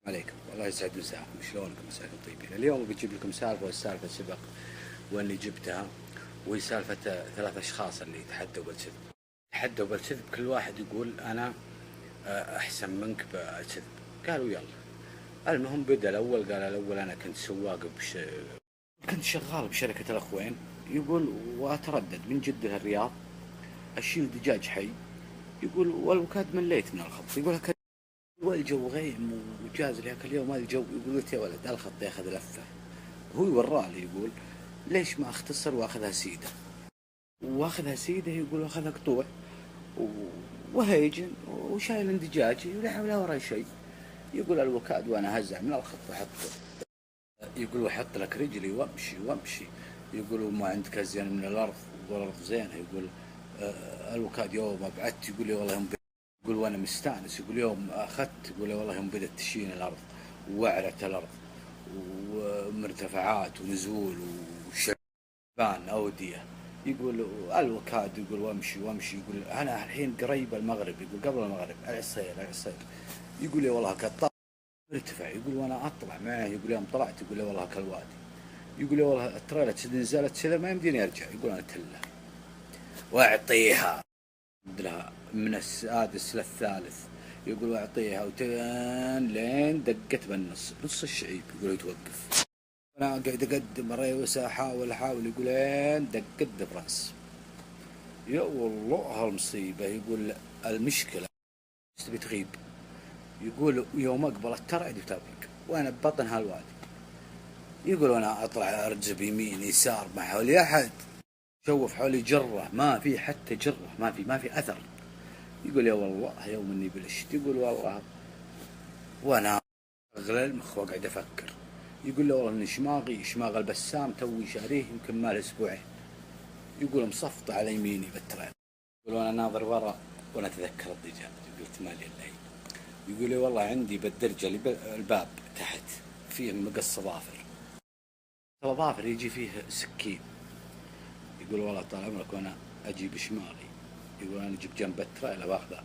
عليكم، الله يسعد مساكم، شلونكم؟ مساكم طيبين. اليوم بجيب لكم سالفة، والسالفة سبق واني جبتها، وهي سالفة ثلاث اشخاص اللي تحدوا بالكذب. تحدوا بالكذب، كل واحد يقول انا احسن منك بالكذب. قالوا يلا. المهم بدا الاول، قال الاول انا كنت سواق كنت شغال بشركة الاخوين، يقول واتردد من جدة الرياض اشيل دجاج حي، يقول والوكاد مليت من الخط، يقول والجو غيم وجاز لي هاك اليوم الجو، يقول قلت يا ولد الخط ياخذ لفه. هو ورالي يقول ليش ما اختصر واخذها سيده، واخذها سيده، يقول واخذها قطوع وهيجن وشايل اندجاجي ولا حول ولا شيء. يقول الوكاد وانا هزع من الخط احط، يقول واحط لك رجلي وامشي وامشي. يقول وما عندك ازين من الارض والارض زينه. يقول الوكاد يوم ابعدت، يقول لي والله يقول وانا مستانس، يقول يوم اخذت، يقول لي والله يوم بدت تشين الارض ووعرت الارض ومرتفعات ونزول وشبان اوديه. يقول الوكاد، يقول وامشي وامشي، يقول انا الحين قريب المغرب، يقول قبل المغرب العصير العصير. يقول لي والله كالطاق مرتفع، يقول وانا اطلع معه، يقول يوم طلعت يقول لي والله كالوادي. يقول لي والله التريلة نزلت كذا ما يمديني ارجع، يقول انا تله واعطيها لها من السادس للثالث. يقول واعطيها وتن لين دقت بالنص، نص الشعيب يقول يتوقف. انا قاعد اقدم ريوسه احاول، يقول لين دقت دبرانس. يا والله هالمصيبه. يقول المشكله تبي تغيب، يقول يوم اقبل الترعد وتبرق وانا ببطن هالوادي. يقول وانا اطلع ارجب يمين يسار ما حولي احد، شوف حولي جره ما في حتى جره، ما في اثر. يقول يا والله يوم اني بلشت، يقول والله وانا اغلى المخ واقعد افكر. يقول له والله ان شماغ البسام توي شاريه يمكن مال اسبوعين. يقول مصفط على يميني بالتراب. يقول وانا ناظر ورا وانا اتذكر الضجاج، قلت مالي الا هي. يقول لي والله عندي بالدرجه اللي الباب تحت فيه مقص ظافر، ظافر يجي فيه سكين. يقول والله طال عمرك وانا اجي بشمالي، يقول انا اجيب جنب التريلا واخذ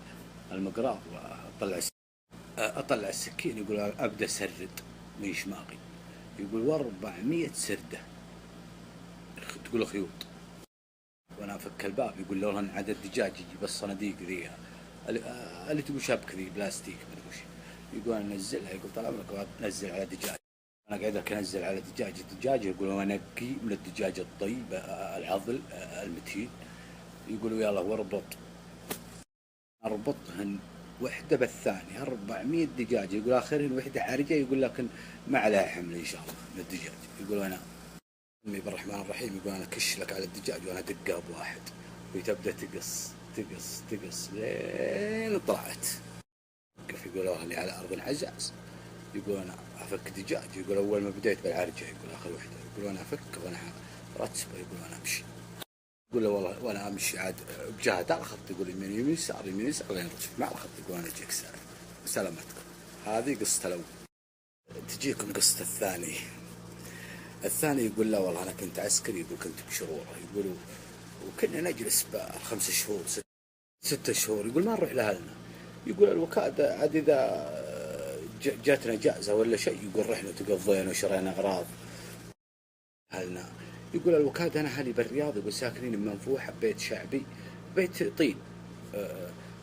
المقراض اطلع السكين، يقول ابدا اسرد من شماغي. يقول 400 سرده تقول خيوط وانا افك الباب. يقول له عدد دجاج يجي بس صناديق ذي اللي تقول شبك ذي بلاستيك ما ادري وش. يقول انا انزلها، يقول طال عمرك انزل على دجاج. انا قاعد انزل على الدجاج. يقول وانا انقي من الدجاج الطيب العضل المتين. يقول يلا اربطهن وحده بالثانيه 400 دجاج. يقول اخرهن وحده حرجه، يقول لكن ما عليها حمل ان شاء الله من الدجاج. يقول انا بسم بالرحمن الرحيم، يقول انا كش لك على الدجاج وانا دقها بواحد، وتبدا تقص لين طلعت. كيف يقول اهلي على ارض العزاز. يقول انا افك دجاج. يقول اول ما بديت بالعرجه، يقول اخر وحده، يقول انا افك وانا رتبه، يقول انا امشي. يقول له والله وانا امشي عاد بجهه على الخط، يقول يمين يسار يمين يسار لين رجعت مع الخط. يقول انا اجيك سلامتكم. هذه قصه الاول. تجيكم قصه الثاني يقول لا والله انا كنت عسكري، يقول كنت بشروره، يقول وكنا نجلس ب5 شهور 6 شهور، يقول ما نروح لاهلنا. يقول الوكاده عاد اذا جاتنا جائزه ولا شيء، يقول رحنا تقضينا وشرينا اغراض اهلنا. يقول الوكاده انا اهلي بالرياض، يقول ساكنين بمنفوحه بيت شعبي، بيت طين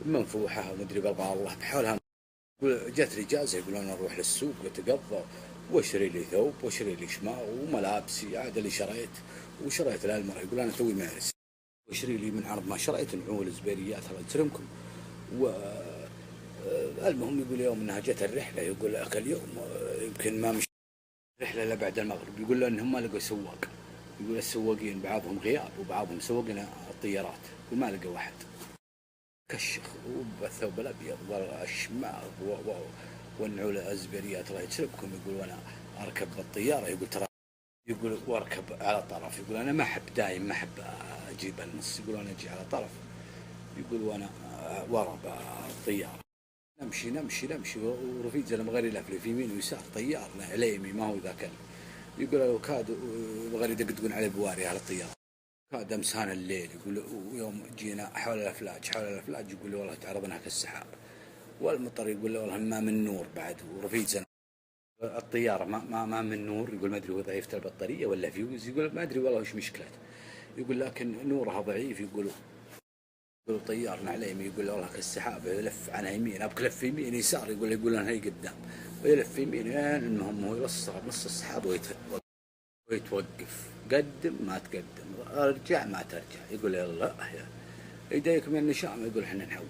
منفوحه ومدري بالله الله بحولها. يقول جاتني جائزه، يقول انا اروح للسوق واتقضى واشتري لي ثوب واشتري لي شماغ وملابسي عاد اللي وشريت للمرأة. يقول انا توي مارس واشتري لي من عرض ما شريت نعول زبيريات الله يسلمكم. المهم يقول يوم انها جت الرحله، يقول لك اليوم يمكن ما مش رحله الا بعد المغرب. يقول له انهم ما لقوا سواق، يقول السواقين بعضهم غياب وبعضهم سوقنا الطيارات، يقول ما لقوا واحد. كشخ وبالثوب الابيض والشماغ والنعول الزبيريات الله يسلمكم. يقول وانا اركب بالطياره، يقول ترى، يقول واركب على طرف. يقول انا ما احب دايم ما احب اجيب النص، يقول انا اجي على طرف. يقول وانا ورا الطياره نمشي ورفيج المغري لفلي في يمين ويسار طيار عليمي ما هو ذاك. يقول لو كاد بغير يدقدقون على بواري على الطياره. كاد امسان الليل. يقول يوم جينا حول الافلاج، يقول والله تعرضنا كالسحاب والمطر. يقول والله ما من نور بعد ورفيج الطيارة ما من نور، يقول ما أدري وظيفة البطارية ولا فيوز، يقول ما أدري والله وش مشكلته، يقول لكن نورها ضعيف، يقولوا طيارنا على يمين، يقول والله السحاب يلف عنها يمين، أبك لف يمين يسار، يقولون هي قدام ويلف يمين، المهم هو يوصل نص السحاب ويتوقف، قدم ما تقدم، ارجع ما ترجع، يقول يلا يديك من النشام، يقول احنا نحول.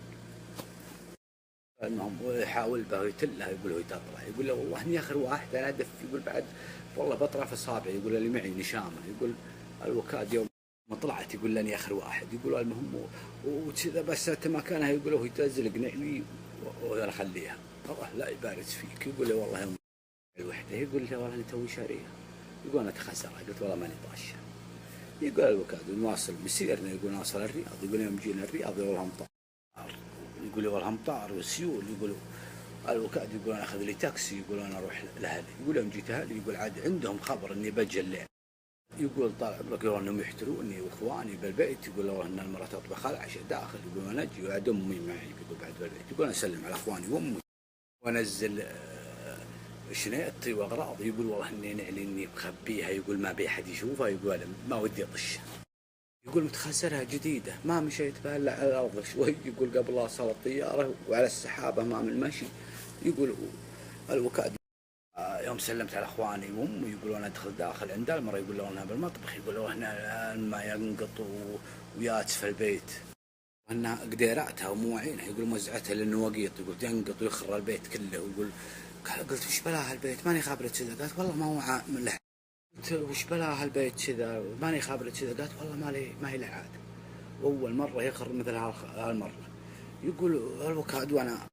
المهم يحاول به ويتلها، يقول هو تطلع، يقول له والله اني اخر واحد انا ادف، يقول بعد والله بطرف اصابعي، يقول اللي معي نشامه، يقول الوكاد يوم ما طلعت يقول لاني اخر واحد، يقول المهم وكذا بس مكانها، يقول هو تزلقني لي وانا اخليها، الله لا يبارك فيك، يقول له والله يوم الوحده، يقول له والله انا توي شاريها، يقول انا تخسرها، قلت والله ماني طاشها، يقول الوكاد نواصل مسيرنا، يقول نواصل الرياض، يقول يوم جينا الرياض والله امطار، يقول والله امطار وسيول، يقول الوكاد يقول انا اخذ لي تاكسي، يقول انا اروح لاهلي، يقول يوم جيت اهلي يقول عاد عندهم خبر اني بجي الليل، يقول طال عمرك يقول انهم يحتروني واخواني بالبيت، يقول والله ان المراه تطبخ العشاء داخل، يقول انا اجي وعد امي معي، يقول بعد بالبيت، يقول انا اسلم على اخواني وامي وانزل شنيطي واغراض، يقول والله اني نعلي اني مخبيها، يقول ما بي احد يشوفها، يقول ما ودي اطشها، يقول متخسرها جديدة ما مشيت بها الا على الارض شوي، يقول قبل لا اوصل الطيارة وعلى السحابة امام المشي، يقول الوكاد يوم سلمت على اخواني وامي، يقولون ادخل داخل عند المرة، يقول له انها بالمطبخ، يقول له هنا الماء ينقط وياتس في البيت، وانها قديراتها ومواعينها، يقول موزعتها للنواقيط، يقول ينقط ويخر البيت كله، ويقول قلت وش بلاها البيت ماني خابرة كذا، قالت والله ما هو له، قلت وش بلاها البيت كذا ماني خابرة كذا، قالت والله ما هي له عاد، واول مرة يخر مثل هالمرة، يقول الوكاد وانا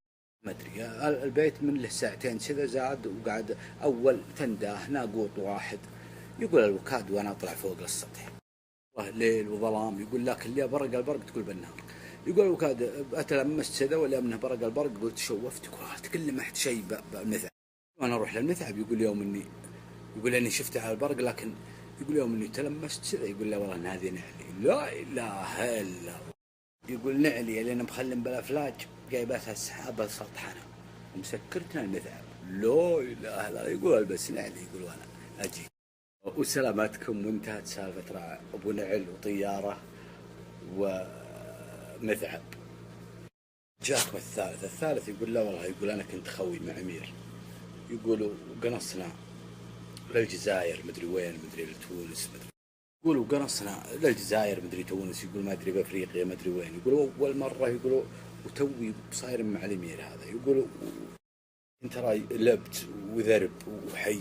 ما ادري البيت من له ساعتين كذا زاد، وقعد اول تنداه ناقوط واحد، يقول الوكاد وانا اطلع فوق للسطح، ليل وظلام، يقول لكن اللي برق البرق تقول بالنهار، يقول الوكاد اتلمست كذا ولا منه برق البرق، قلت شوفت تكلمت شيء بالمثعب، وانا اروح للمثعب، يقول يوم اني يقول اني شفت على البرق، لكن يقول يوم اني تلمست كذا، يقول لا والله ان هذه نعلي، لا اله الا الله، يقول نعلي لان مخلم بالافلاج جايبتها السحابه سطحنا ومسكرتنا المذهب، لا اله الا، يقول البس نعلي، يقول وانا اجي وسلامتكم، وانتهت سالفه ابو نعل وطياره ومذهب. جاكم الثالث يقول لا والله، يقول انا كنت خوي مع امير، يقولوا قنصنا للجزائر مدري وين، مدري لتونس، مدري يقولوا قنصنا للجزائر مدري تونس، يقول ما ادري بافريقيا مدري وين، يقولوا اول مره، يقولوا وتوي صاير مع الامير هذا، يقولوا انت راي لبت وذرب وحي،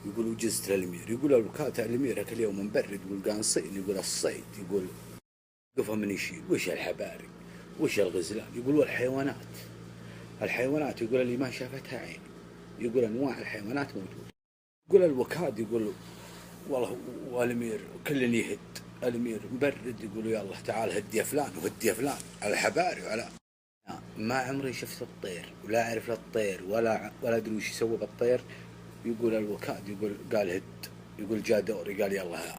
يقول وجزت للامير، يقول الوكالة الامير هاك اليوم مبرد، يقول قانصين، يقول الصيد، يقول قفا من يشيل، وش الحباري وش الغزلان، يقول والحيوانات يقول اللي ما شافتها عين، يقول انواع الحيوانات موجوده، يقول الوكاد يقول والله والامير كل يهد، الامير مبرد، يقول يلا تعال هدي فلان وهدي فلان على الحباري وعلى ما عمري شفت الطير ولا اعرف الطير ولا ادري وش يسوي بالطير، يقول الوكاد يقول قال هد، يقول جاء دوري قال يلا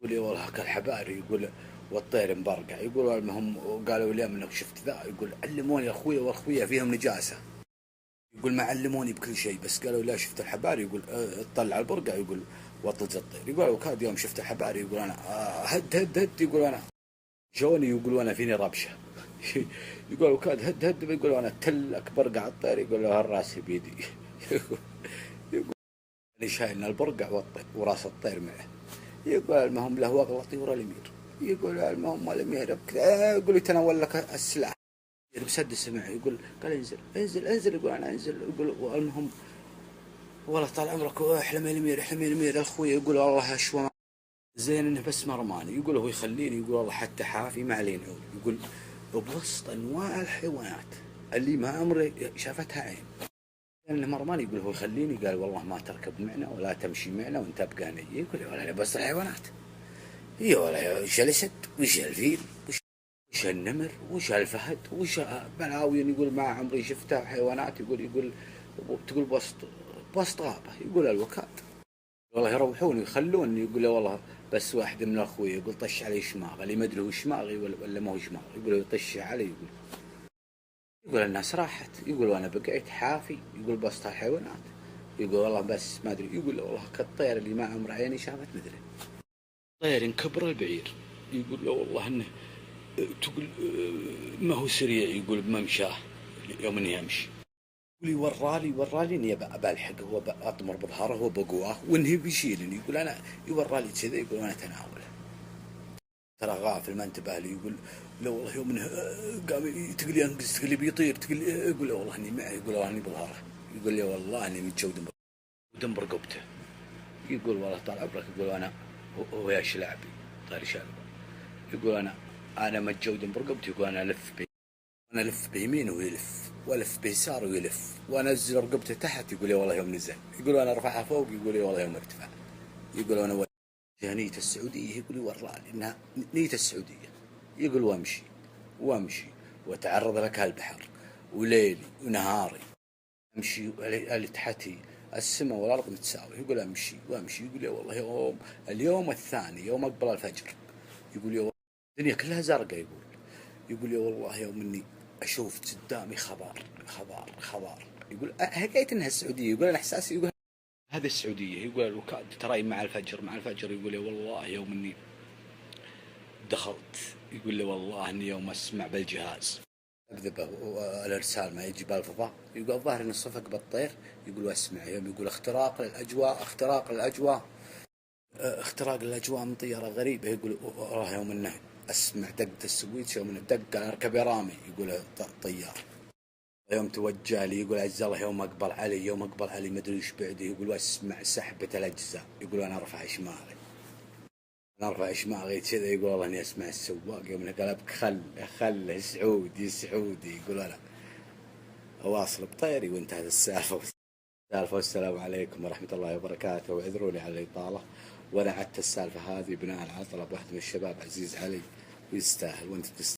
يقول يا والله هاك الحباري، يقول والطير مبرقع، يقول المهم قالوا لي انك شفت ذا، يقول علموني اخويا واخويا فيهم نجاسه، يقول ما علموني بكل شيء، بس قالوا لا شفت الحباري، يقول اطلع البرقع، يقول واطلج الطير، يقول الوكاد يوم شفت الحباري، يقول انا هد، يقول انا جوني، يقول انا فيني ربشه يقول الوكاد هد، يقول انا تلك برقع الطير، يقول له الراس بيدي يقول اللي شايلنا البرقع والطير وراس الطير معه، يقول المهم له وغلط طيور الامير، يقول المهم الامير يقول يتناول لك السلاح، بسدس معه، يقول قال انزل، يقول انا انزل، يقول المهم والله طال عمرك احلم يا الامير اخوي، يقول والله اشوى زين انه بس مرماني، يقول هو يخليني، يقول والله حتى حافي ما عليه نعود، يقول بوسط انواع الحيوانات اللي ما عمري شافتها عين، لانه مرماني، يقول هو يخليني، قال والله ما تركب معنا ولا تمشي معنا وانت بقاني، يقول ولا بس الحيوانات، اي ولا وش الاسد وش الفيل وش النمر وش الفهد وش بلاوي، يقول ما عمري شفتها حيوانات، يقول تقول بوسط غابة، يقول الوكاد والله يروحوني يخلوني، يقول له والله بس واحد من اخوي يقول طش علي شماغ، اللي ما ادري هو شماغي ولا ما هو شماغ، يقول يطش علي، يقول الناس راحت، يقول وانا بقيت حافي، يقول بوسط الحيوانات، يقول والله بس ما ادري، يقول والله كالطير اللي ما عمر عيني شافت مثله، طير كبر البعير. يقول له والله انه تقول ما هو سريع، يقول بممشاه يوم اني امشي. يقول ورالي اني بلحق، هو اطمر بظهره وبقواه وانه بيشيلني. يقول انا يورالي كذا، يقول انا تناوله. ترى غافل ما انتبه لي. يقول لا والله يوم انه قام تقول ينقز، تقول بيطير، تقول يقول له والله اني معه، يقول والله اني بظهره، يقول لي والله اني متجود ودم رقبته. يقول والله طال عمرك، يقول انا هو يا شلعبي طاري شلبه، يقول انا متجود برقبتي، يقول انا الف بيمينه ويلف، والف بيساره ويلف، وانزل رقبته تحت. يقول لي والله يوم نزل. يقول انا ارفعها فوق، يقول لي والله يوم ارتفع. يقول انا نية السعوديه، يقول لي وراني انها نية السعوديه. يقول وامشي واتعرض لك البحر وليلي ونهاري، امشي اللي تحتي السماء والارض متساوي. يقول امشي وامشي. يقول لي والله اليوم الثاني يوم اقبل الفجر، يقول لي الدنيا كلها زرقاء. يقول لي والله يوم اني اشوف قدامي خضار. يقول حكيت انها السعوديه. يقول انا احساسي، يقول هذه السعوديه. يقول الوكاد تراي مع الفجر. يقول لي والله يوم اني دخلت، يقول لي والله اني يوم اسمع بالجهاز اكذبه والارسال ما يجي بالفضاء، يقول الظاهر انه صفق بالطير. يقول واسمع يوم يقول اختراق الاجواء من طياره غريبه. يقول والله يوم انه اسمع دقة السويتش، يوم انه دق انا اركب يا رامي، يقول طيار. يوم توجه لي، يقول عز الله يوم اقبل علي ما ادري ايش بعده. يقول واسمع سحبة الاجزاء. يقول انا ارفع شماغي كذا. يقول والله اني اسمع السواق يوم انه قال خله سعودي. يقول انا اواصل بطيري وانتهت السالفه. والسلام عليكم ورحمة الله وبركاته، واعذروني على الإطالة. وأنا عدت السالفة هذه بناء على طلب واحد من الشباب عزيز علي، ويستاهل وأنت تستاهل.